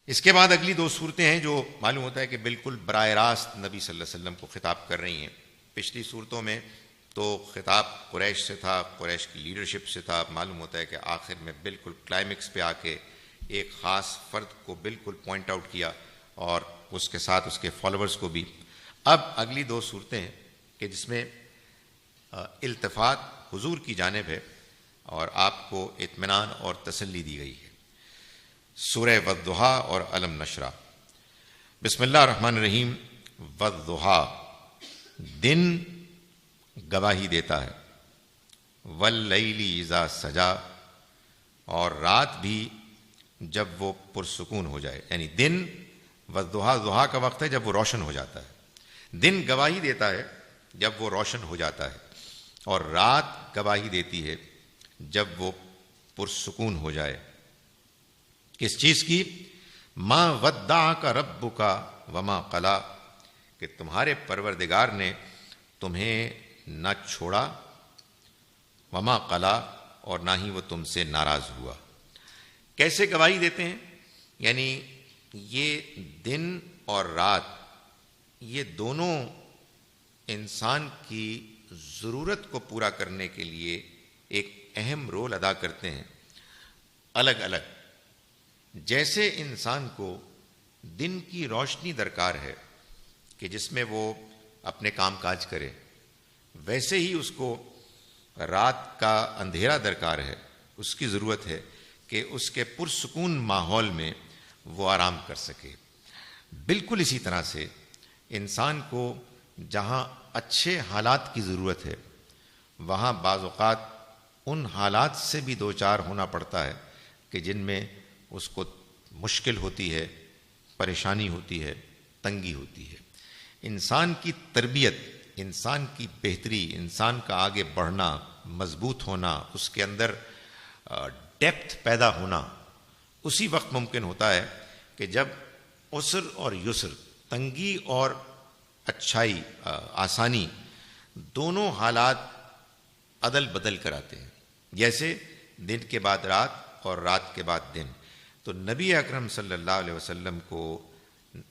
اس کے بعد اگلی دو صورتیں ہیں جو معلوم ہوتا ہے کہ بالکل براہ راست نبی صلی اللہ علیہ وسلم کو خطاب کر رہی ہیں. پچھلی صورتوں میں تو خطاب قریش سے تھا، قریش کی لیڈرشپ سے تھا. معلوم ہوتا ہے کہ آخر میں بالکل کلائمیکس پہ آ کے ایک خاص فرد کو بالکل پوائنٹ آؤٹ کیا اور اس کے ساتھ اس کے فالوورز کو بھی. اب اگلی دو صورتیں ہیں کہ جس میں التفات حضور کی جانب ہے اور آپ کو اطمینان اور تسلی دی گئی ہے. سورہ والضحیٰ اور الم نشرح. بسم اللہ الرحمن الرحیم. والضحیٰ، دن گواہی دیتا ہے. واللیل اذا سجا، اور رات بھی جب وہ پرسکون ہو جائے. یعنی دن والضحیٰ، ضحیٰ کا وقت ہے جب وہ روشن ہو جاتا ہے. دن گواہی دیتا ہے جب وہ روشن ہو جاتا ہے، اور رات گواہی دیتی ہے جب وہ پرسکون ہو جائے. کس چیز کی؟ ما ودعک ربک وما قلی، کہ تمہارے پروردگار نے تمہیں نہ چھوڑا، وما قلی، اور نہ ہی وہ تم سے ناراض ہوا. کیسے گواہی دیتے ہیں؟ یعنی یہ دن اور رات، یہ دونوں انسان کی ضرورت کو پورا کرنے کے لیے ایک اہم رول ادا کرتے ہیں الگ الگ. جیسے انسان کو دن کی روشنی درکار ہے کہ جس میں وہ اپنے کام کاج کرے، ویسے ہی اس کو رات کا اندھیرا درکار ہے. اس کی ضرورت ہے کہ اس کے پرسکون ماحول میں وہ آرام کر سکے. بالکل اسی طرح سے انسان کو جہاں اچھے حالات کی ضرورت ہے، وہاں بعض اوقات ان حالات سے بھی دوچار ہونا پڑتا ہے کہ جن میں اس کو مشکل ہوتی ہے، پریشانی ہوتی ہے، تنگی ہوتی ہے. انسان کی تربیت، انسان کی بہتری، انسان کا آگے بڑھنا، مضبوط ہونا، اس کے اندر ڈیپتھ پیدا ہونا اسی وقت ممکن ہوتا ہے کہ جب عسر اور یسر، تنگی اور اچھائی، آسانی، دونوں حالات عدل بدل کر آتے ہیں. جیسے دن کے بعد رات اور رات کے بعد دن. تو نبی اکرم صلی اللہ علیہ وسلم کو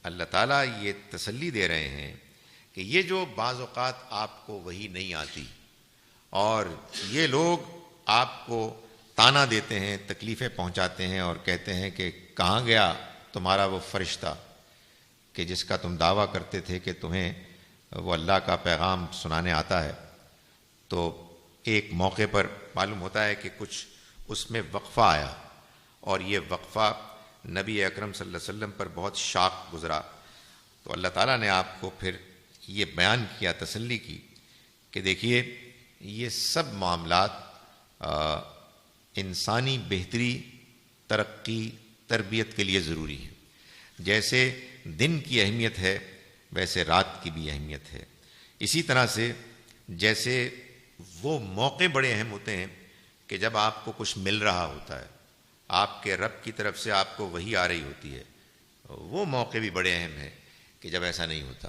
اللہ تعالیٰ یہ تسلی دے رہے ہیں کہ یہ جو بعض اوقات آپ کو وحی نہیں آتی اور یہ لوگ آپ کو تانا دیتے ہیں، تکلیفیں پہنچاتے ہیں اور کہتے ہیں کہ کہاں گیا تمہارا وہ فرشتہ کہ جس کا تم دعویٰ کرتے تھے کہ تمہیں وہ اللہ کا پیغام سنانے آتا ہے. تو ایک موقع پر معلوم ہوتا ہے کہ کچھ اس میں وقفہ آیا اور یہ وقفہ نبی اکرم صلی اللہ علیہ وسلم پر بہت شاق گزرا. تو اللہ تعالیٰ نے آپ کو پھر یہ بیان کیا، تسلی کی کہ دیکھیے یہ سب معاملات انسانی بہتری، ترقی، تربیت کے لیے ضروری ہیں. جیسے دن کی اہمیت ہے ویسے رات کی بھی اہمیت ہے. اسی طرح سے جیسے وہ موقع بڑے اہم ہوتے ہیں کہ جب آپ کو کچھ مل رہا ہوتا ہے، آپ کے رب کی طرف سے آپ کو وحی آ رہی ہوتی ہے، وہ موقع بھی بڑے اہم ہیں کہ جب ایسا نہیں ہوتا.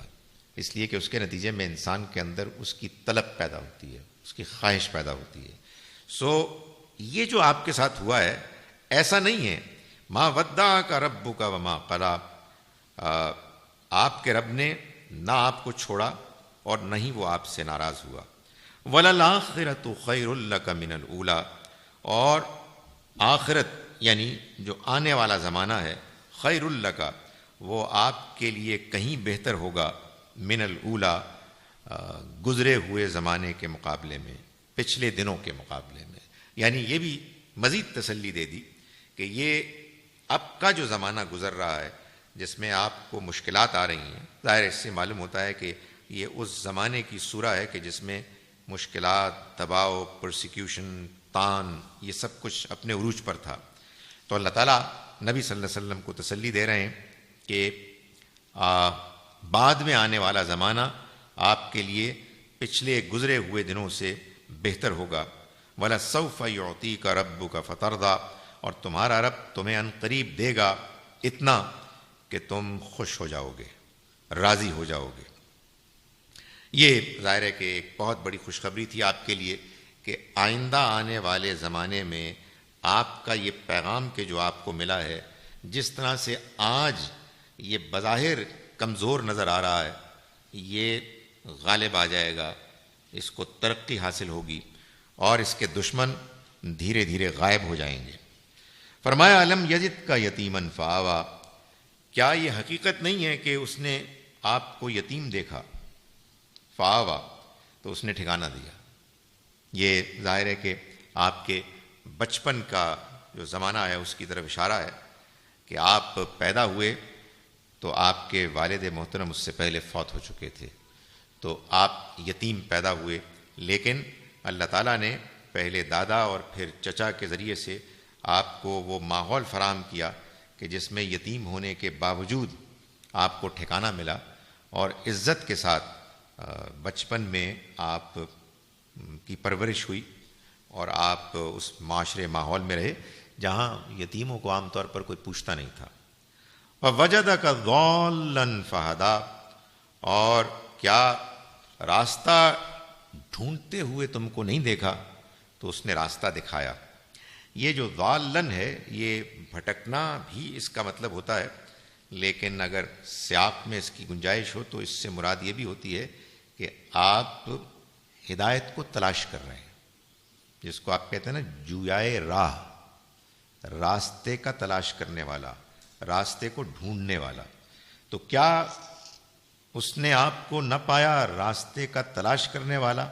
اس لیے کہ اس کے نتیجے میں انسان کے اندر اس کی طلب پیدا ہوتی ہے، اس کی خواہش پیدا ہوتی ہے. یہ جو آپ کے ساتھ ہوا ہے ایسا نہیں ہے. ما ودعک ربک وما قلی، آپ کے رب نے نہ آپ کو چھوڑا اور نہ ہی وہ آپ سے ناراض ہوا. وَلَلْآخِرَةُ خَيْرٌ لَكَ مِنَ الْأُولَىٰ، اور آخرت یعنی جو آنے والا زمانہ ہے، خیر لک، وہ آپ کے لیے کہیں بہتر ہوگا، من الاولیٰ، گزرے ہوئے زمانے کے مقابلے میں، پچھلے دنوں کے مقابلے میں. یعنی یہ بھی مزید تسلی دے دی کہ یہ اب کا جو زمانہ گزر رہا ہے جس میں آپ کو مشکلات آ رہی ہیں، ظاہر اس سے معلوم ہوتا ہے کہ یہ اس زمانے کی سورہ ہے کہ جس میں مشکلات، دباؤ، پرسیکیوشن، تان، یہ سب کچھ اپنے عروج پر تھا. تو اللہ تعالیٰ نبی صلی اللہ علیہ وسلم کو تسلی دے رہے ہیں کہ بعد میں آنے والا زمانہ آپ کے لیے پچھلے گزرے ہوئے دنوں سے بہتر ہوگا. وَلَسَوْفَ يُعْطِيكَ رَبُّكَ فَتَرْضَىٰ، اور تمہارا رب تمہیں عنقریب دے گا اتنا کہ تم خوش ہو جاؤ گے، راضی ہو جاؤ گے. یہ ظاہر ہے کہ ایک بہت بڑی خوشخبری تھی آپ کے لیے کہ آئندہ آنے والے زمانے میں آپ کا یہ پیغام کہ جو آپ کو ملا ہے جس طرح سے آج یہ بظاہر کمزور نظر آ رہا ہے، یہ غالب آ جائے گا، اس کو ترقی حاصل ہوگی اور اس کے دشمن دھیرے دھیرے غائب ہو جائیں گے۔ فرمایا الم یجد کا یتیمن فآوا، کیا یہ حقیقت نہیں ہے کہ اس نے آپ کو یتیم دیکھا، فآوا تو اس نے ٹھکانہ دیا۔ یہ ظاہر ہے کہ آپ کے بچپن کا جو زمانہ ہے اس کی طرف اشارہ ہے کہ آپ پیدا ہوئے تو آپ کے والد محترم اس سے پہلے فوت ہو چکے تھے، تو آپ یتیم پیدا ہوئے، لیکن اللہ تعالیٰ نے پہلے دادا اور پھر چچا کے ذریعے سے آپ کو وہ ماحول فراہم کیا کہ جس میں یتیم ہونے کے باوجود آپ کو ٹھکانہ ملا اور عزت کے ساتھ بچپن میں آپ کی پرورش ہوئی اور آپ اس معاشرے ماحول میں رہے جہاں یتیموں کو عام طور پر کوئی پوچھتا نہیں تھا۔ وَوَجَدَكَ ضَالًّا فَهَدَىٰ، اور کیا راستہ ڈھونڈتے ہوئے تم کو نہیں دیکھا تو اس نے راستہ دکھایا۔ یہ جو ضالًا ہے یہ بھٹکنا بھی اس کا مطلب ہوتا ہے، لیکن اگر سیاق میں اس کی گنجائش ہو تو اس سے مراد یہ بھی ہوتی ہے کہ آپ ہدایت کو تلاش کر رہے ہیں، جس کو آپ کہتے ہیں نا جویائے راہ، راستے کا تلاش کرنے والا، راستے کو ڈھونڈنے والا۔ تو کیا اس نے آپ کو نہ پایا راستے کا تلاش کرنے والا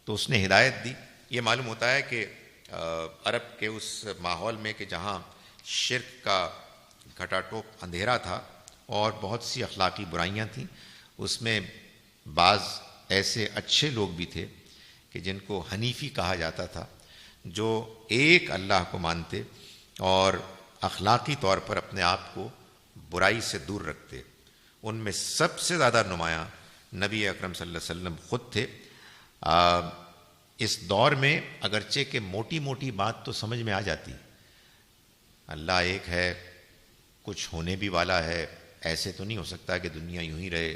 تو اس نے ہدایت دی؟ یہ معلوم ہوتا ہے کہ عرب کے اس ماحول میں کہ جہاں شرک کا گھٹا ٹوپ اندھیرا تھا اور بہت سی اخلاقی برائیاں تھیں، اس میں بعض ایسے اچھے لوگ بھی تھے کہ جن کو حنیفی کہا جاتا تھا، جو ایک اللہ کو مانتے اور اخلاقی طور پر اپنے آپ کو برائی سے دور رکھتے۔ ان میں سب سے زیادہ نمایاں نبی اکرم صلی اللہ علیہ وسلم خود تھے۔ اس دور میں اگرچہ کہ موٹی موٹی بات تو سمجھ میں آ جاتی، اللہ ایک ہے، کچھ ہونے بھی والا ہے، ایسے تو نہیں ہو سکتا کہ دنیا یوں ہی رہے،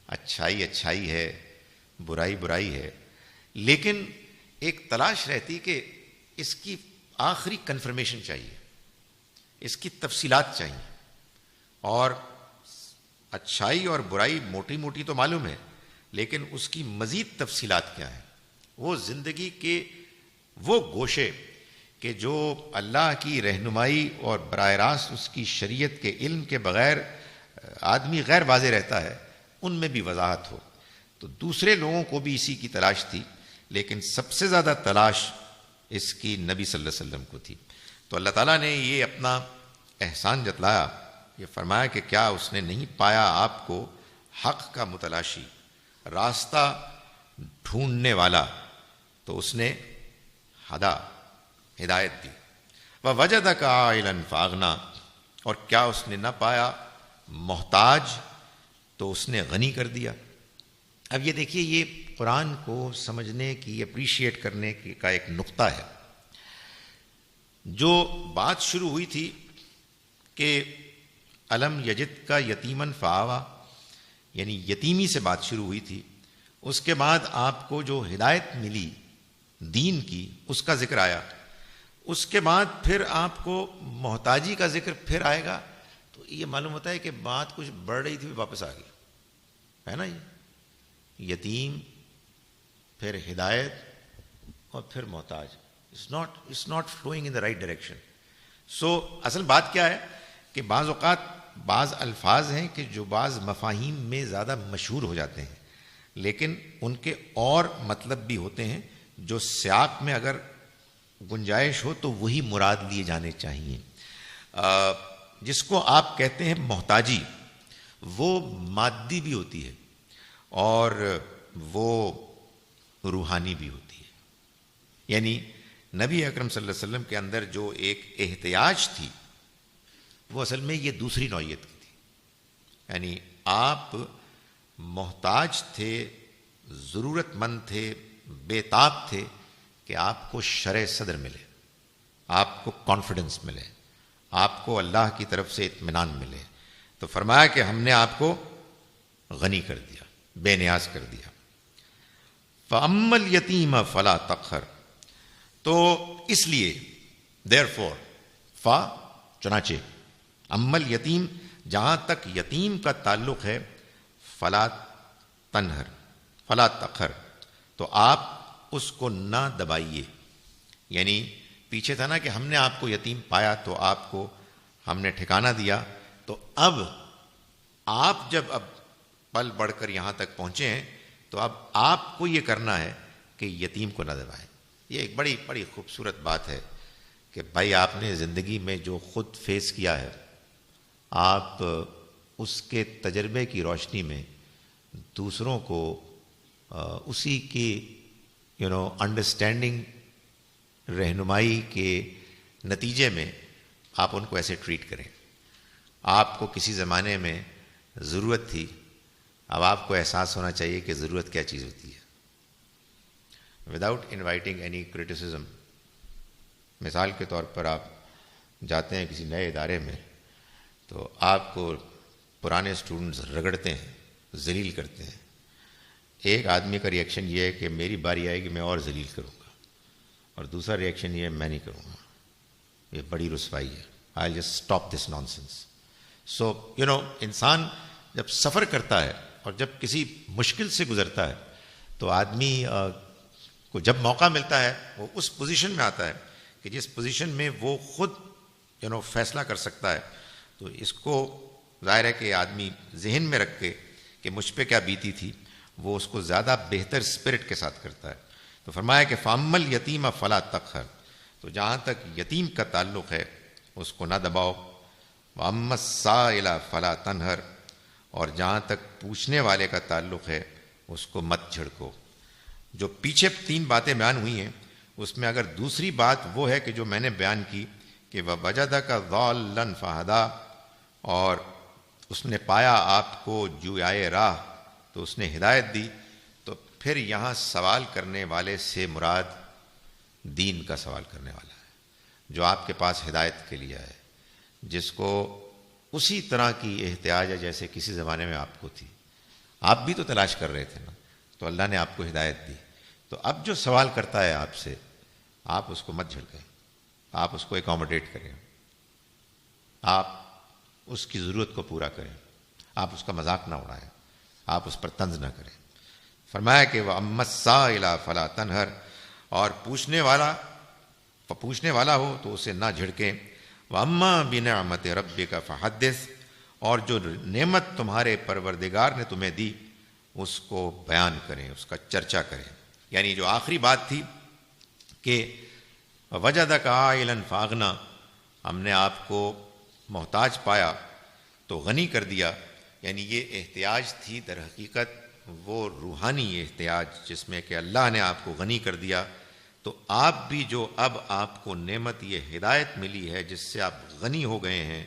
اچھائی اچھائی ہے، برائی برائی ہے، لیکن ایک تلاش رہتی کہ اس کی آخری کنفرمیشن چاہیے، اس کی تفصیلات چاہیے، اور اچھائی اور برائی موٹی موٹی تو معلوم ہے، لیکن اس کی مزید تفصیلات کیا ہیں؟ وہ زندگی کے وہ گوشے کہ جو اللہ کی رہنمائی اور براہ راست اس کی شریعت کے علم کے بغیر آدمی غیر واضح رہتا ہے، ان میں بھی وضاحت ہو۔ تو دوسرے لوگوں کو بھی اسی کی تلاش تھی، لیکن سب سے زیادہ تلاش اس کی نبی صلی اللہ علیہ وسلم کو تھی۔ تو اللہ تعالیٰ نے یہ اپنا احسان جتلایا، یہ فرمایا کہ کیا اس نے نہیں پایا آپ کو حق کا متلاشی، راستہ ڈھونڈنے والا، تو اس نے ہدایت دی۔ وَوَجَدَكَ عَائِلًا فَأَغْنَىٰ، اور کیا اس نے نہ پایا محتاج تو اس نے غنی کر دیا۔ اب یہ دیکھیے، یہ قرآن کو سمجھنے کی، اپریشیٹ کرنے کی کا ایک نقطہ ہے۔ جو بات شروع ہوئی تھی کہ الم یجد کا یتیمن فآوا، یعنی یتیمی سے بات شروع ہوئی تھی، اس کے بعد آپ کو جو ہدایت ملی دین کی اس کا ذکر آیا، اس کے بعد پھر آپ کو محتاجی کا ذکر پھر آئے گا، تو یہ معلوم ہوتا ہے کہ بات کچھ بڑھ رہی تھی واپس آ گئی ہے نا۔ یہ یتیم، پھر ہدایت، اور پھر محتاج، it's not flowing in the right direction۔ سو اصل بات کیا ہے کہ بعض اوقات بعض الفاظ ہیں کہ جو بعض مفاہیم میں زیادہ مشہور ہو جاتے ہیں، لیکن ان کے اور مطلب بھی ہوتے ہیں جو سیاق میں اگر گنجائش ہو تو وہی مراد لیے جانے چاہیے۔ جس کو آپ کہتے ہیں محتاجی، وہ مادی بھی ہوتی ہے اور وہ روحانی بھی ہوتی ہے۔ یعنی نبی اکرم صلی اللہ علیہ وسلم کے اندر جو ایک احتیاج تھی، وہ اصل میں یہ دوسری نوعیت کی تھی۔ یعنی آپ محتاج تھے، ضرورت مند تھے، بے تاب تھے کہ آپ کو شرح صدر ملے، آپ کو کانفیڈنس ملے، آپ کو اللہ کی طرف سے اطمینان ملے۔ تو فرمایا کہ ہم نے آپ کو غنی کر دیا، بے نیاز کر دیا۔ فَأَمَّا الْيَتِيمَ فَلَا تَقْهَرْ، تو اس لیے therefore، چنانچہ امل یتیم، جہاں تک یتیم کا تعلق ہے، فلا تنہر فلا تقہر، تو آپ اس کو نہ دبائیے. یعنی پیچھے تھا نا کہ ہم نے آپ کو یتیم پایا تو آپ کو ہم نے ٹھکانہ دیا، تو اب آپ جب اب پل بڑھ کر یہاں تک پہنچے ہیں تو اب آپ کو یہ کرنا ہے کہ یتیم کو نہ دبائیں. یہ ایک بڑی بڑی خوبصورت بات ہے کہ بھائی آپ نے زندگی میں جو خود فیس کیا ہے، آپ اس کے تجربے کی روشنی میں دوسروں کو اسی کی انڈرسٹینڈنگ رہنمائی کے نتیجے میں آپ ان کو ایسے ٹریٹ کریں. آپ کو کسی زمانے میں ضرورت تھی، اب آپ کو احساس ہونا چاہیے کہ ضرورت کیا چیز ہوتی ہے. وداؤٹ انوائٹنگ اینی کرٹیسزم، مثال کے طور پر آپ جاتے ہیں کسی نئے ادارے میں تو آپ کو پرانے اسٹوڈنٹس رگڑتے ہیں، ذلیل کرتے ہیں. ایک آدمی کا ریئیکشن یہ ہے کہ میری باری آئے گی میں اور ذلیل کروں گا، اور دوسرا ریئیکشن یہ ہے میں نہیں کروں گا. یہ بڑی رسوائی ہے. I just stop this nonsense. So انسان جب سفر کرتا ہے اور جب کسی مشکل سے گزرتا ہے تو آدمی کو جب موقع ملتا ہے وہ اس پوزیشن میں آتا ہے کہ جس پوزیشن میں وہ خود فیصلہ کر سکتا ہے. تو اس کو ظاہر ہے کہ آدمی ذہن میں رکھ کے کہ مجھ پہ کیا بیتی تھی، وہ اس کو زیادہ بہتر اسپرٹ کے ساتھ کرتا ہے. تو فرمایا کہ فَأَمَّا الْيَتِيمَ فَلَا تَقْهَرْ، تو جہاں تک یتیم کا تعلق ہے اس کو نہ دباؤ. وَأَمَّا السَّائِلَ فَلَا تَنْهَرْ، اور جہاں تک پوچھنے والے کا تعلق ہے اس کو مت جھڑکو. جو پیچھے 3 باتیں بیان ہوئی ہیں اس میں اگر دوسری بات وہ ہے کہ جو میں نے بیان کی کہ وَوَجَدَكَ ضَالًّا فَهَدَىٰ، اور اس نے پایا آپ کو جویائے راہ تو اس نے ہدایت دی، تو پھر یہاں سوال کرنے والے سے مراد دین کا سوال کرنے والا ہے جو آپ کے پاس ہدایت کے لیے ہے، جس کو اسی طرح کی احتیاج ہے جیسے کسی زمانے میں آپ کو تھی. آپ بھی تو تلاش کر رہے تھے نا، تو اللہ نے آپ کو ہدایت دی. تو اب جو سوال کرتا ہے آپ سے، آپ اس کو مت جھڑکیں، آپ اس کو اکوموڈیٹ کریں، آپ اس کی ضرورت کو پورا کریں، آپ اس کا مذاق نہ اڑائیں، آپ اس پر طنز نہ کریں. فرمایا کہ وَأَمَّا السَّائِلَ فَلَا تَنْهَرْ، اور پوچھنے والا ہو تو اسے نہ جھڑکیں. وَأَمَّا بِنِعْمَةِ رَبِّكَ فَحَدِّثْ، اور جو نعمت تمہارے پروردگار نے تمہیں دی اس کو بیان کریں، اس کا چرچا کریں. یعنی جو آخری بات تھی کہ وَوَجَدَكَ عَائِلًا فَأَغْنَىٰ، ہم نے آپ کو محتاج پایا تو غنی کر دیا. یعنی یہ احتیاج تھی در حقیقت وہ روحانی احتیاج جس میں کہ اللہ نے آپ کو غنی کر دیا. تو آپ بھی جو اب آپ کو نعمت یہ ہدایت ملی ہے جس سے آپ غنی ہو گئے ہیں،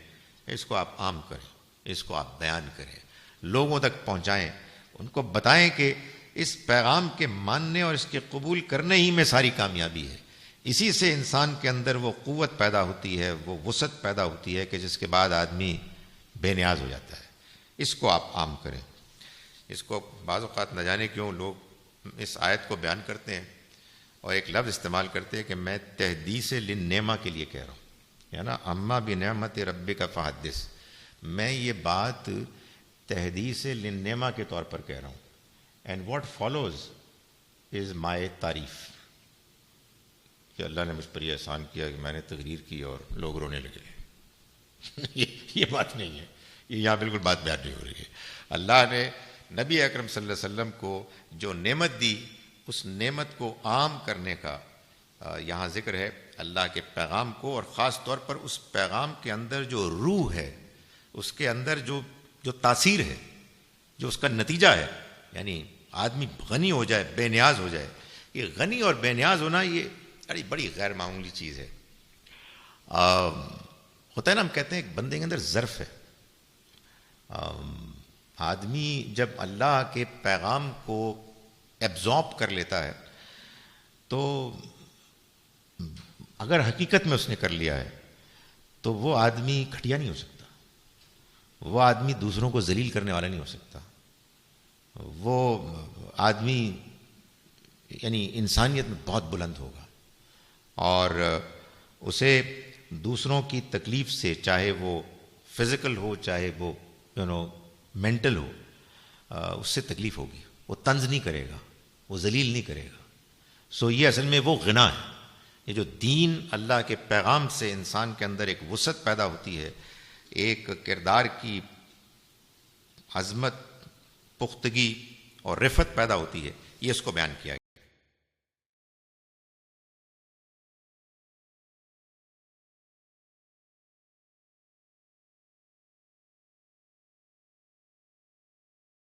اس کو آپ عام کریں، اس کو آپ بیان کریں، لوگوں تک پہنچائیں، ان کو بتائیں کہ اس پیغام کے ماننے اور اس کے قبول کرنے ہی میں ساری کامیابی ہے. اسی سے انسان کے اندر وہ قوت پیدا ہوتی ہے، وہ وسعت پیدا ہوتی ہے کہ جس کے بعد آدمی بے نیاز ہو جاتا ہے. اس کو آپ عام کریں. اس کو بعض اوقات نہ جانے کیوں لوگ اس آیت کو بیان کرتے ہیں اور ایک لفظ استعمال کرتے ہیں کہ میں تحدیث للنعمہ کے لیے کہہ رہا ہوں، یا نا اما بنعمت ربک فحدث، میں یہ بات تحدیث للنعمہ کے طور پر کہہ رہا ہوں. اینڈ واٹ فالوز از مائی تعریف، کہ اللہ نے مجھ پر یہ احسان کیا کہ میں نے تقریر کی اور لوگ رونے لگے. یہ بات نہیں ہے، یہ یہاں بالکل بات بیان نہیں ہو رہی ہے. اللہ نے نبی اکرم صلی اللہ علیہ وسلم کو جو نعمت دی اس نعمت کو عام کرنے کا یہاں ذکر ہے، اللہ کے پیغام کو، اور خاص طور پر اس پیغام کے اندر جو روح ہے، اس کے اندر جو تاثیر ہے، جو اس کا نتیجہ ہے. یعنی آدمی غنی ہو جائے، بے نیاز ہو جائے. یہ غنی اور بے نیاز ہونا یہ بڑی غیر معمولی چیز ہے. ہوتا ہے نا، ہم کہتے ہیں ایک بندے کے اندر ظرف ہے. آدمی جب اللہ کے پیغام کو ایبزارب کر لیتا ہے تو اگر حقیقت میں اس نے کر لیا ہے تو وہ آدمی گھٹیا نہیں ہو سکتا، وہ آدمی دوسروں کو ذلیل کرنے والا نہیں ہو سکتا، وہ آدمی یعنی انسانیت میں بہت بلند ہوگا، اور اسے دوسروں کی تکلیف سے، چاہے وہ فزیکل ہو چاہے وہ مینٹل ہو، اس سے تکلیف ہوگی، وہ طنز نہیں کرے گا، وہ ذلیل نہیں کرے گا. سو یہ اصل میں وہ غنا ہے. یہ جو دین اللہ کے پیغام سے انسان کے اندر ایک وسعت پیدا ہوتی ہے، ایک کردار کی عظمت، پختگی اور رفت پیدا ہوتی ہے، یہ اس کو بیان کیا گیا.